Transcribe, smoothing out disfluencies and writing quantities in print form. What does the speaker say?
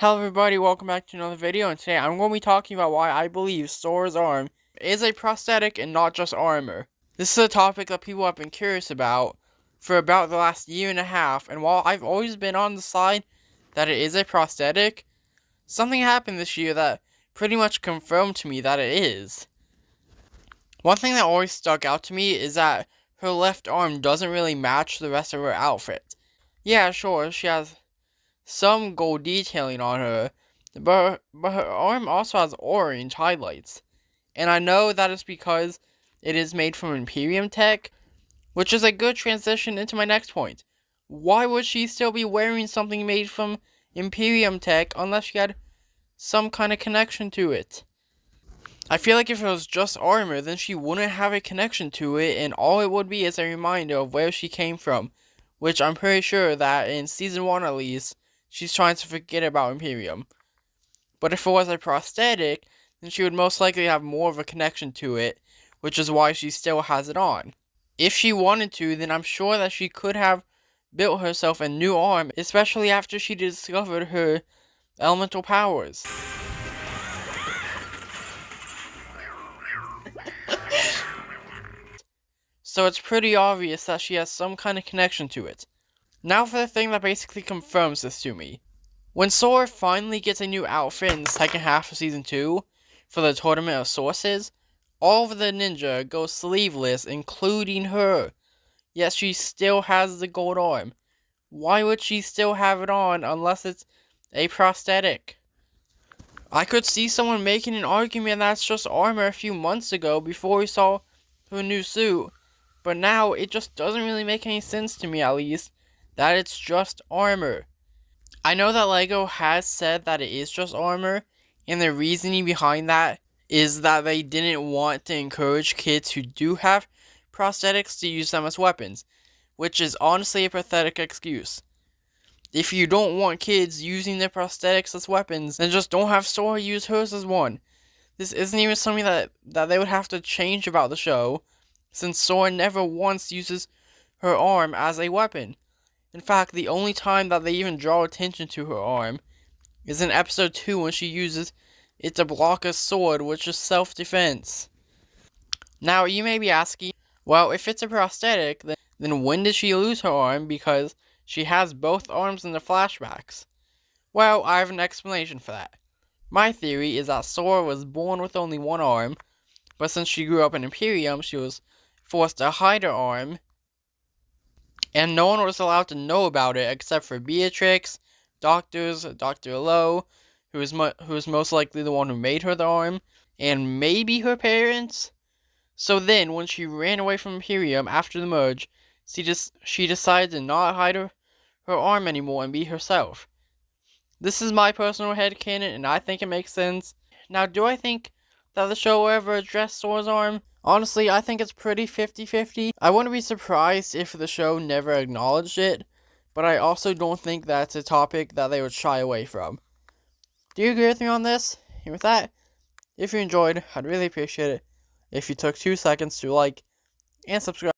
Hello everybody, welcome back to another video, and today I'm going to be talking about why I believe Sora's arm is a prosthetic and not just armor. This is a topic that people have been curious about for about the last year and a half, and while I've always been on the side that it is a prosthetic, something happened this year that pretty much confirmed to me that it is. One thing that always stuck out to me is that her left arm doesn't really match the rest of her outfit. Yeah, sure, she has some gold detailing on her, but her arm also has orange highlights. And I know that is because it is made from Imperium tech, which is a good transition into my next point. Why would she still be wearing something made from Imperium tech unless she had some kind of connection to it? I feel like if it was just armor, then she wouldn't have a connection to it, and all it would be is a reminder of where she came from, which I'm pretty sure that in Season 1 at least, she's trying to forget about Imperium. But if it was a prosthetic, then she would most likely have more of a connection to it, which is why she still has it on. If she wanted to, then I'm sure that she could have built herself a new arm, especially after she discovered her elemental powers. So it's pretty obvious that she has some kind of connection to it. Now for the thing that basically confirms this to me. When Sora finally gets a new outfit in the second half of Season 2, for the Tournament of Sources, all of the ninja go sleeveless, including her. Yet she still has the gold arm. Why would she still have it on unless it's a prosthetic? I could see someone making an argument that's just armor a few months ago before we saw her new suit, but now it just doesn't really make any sense to me, at least, that it's just armor. I know that LEGO has said that it is just armor, and the reasoning behind that is that they didn't want to encourage kids who do have prosthetics to use them as weapons, which is honestly a pathetic excuse. If you don't want kids using their prosthetics as weapons, then just don't have Sora use hers as one. This isn't even something that they would have to change about the show, since Sora never once uses her arm as a weapon. In fact, the only time that they even draw attention to her arm is in episode 2 when she uses it to block a sword, which is self-defense. Now, you may be asking, well, if it's a prosthetic, then when did she lose her arm, because she has both arms in the flashbacks? Well, I have an explanation for that. My theory is that Sora was born with only one arm, but since she grew up in Imperium, she was forced to hide her arm, and no one was allowed to know about it except for Beatrix, doctors, Dr. Lowe, who is most likely the one who made her the arm, and maybe her parents. So then, when she ran away from Imperium after the merge, she decided to not hide her arm anymore and be herself. This is my personal headcanon, and I think it makes sense. Now, do I think that the show will ever address Sora's arm? Honestly, I think it's pretty 50-50. I wouldn't be surprised if the show never acknowledged it, but I also don't think that's a topic that they would shy away from. Do you agree with me on this? And with that, if you enjoyed, I'd really appreciate it if you took 2 seconds to like and subscribe.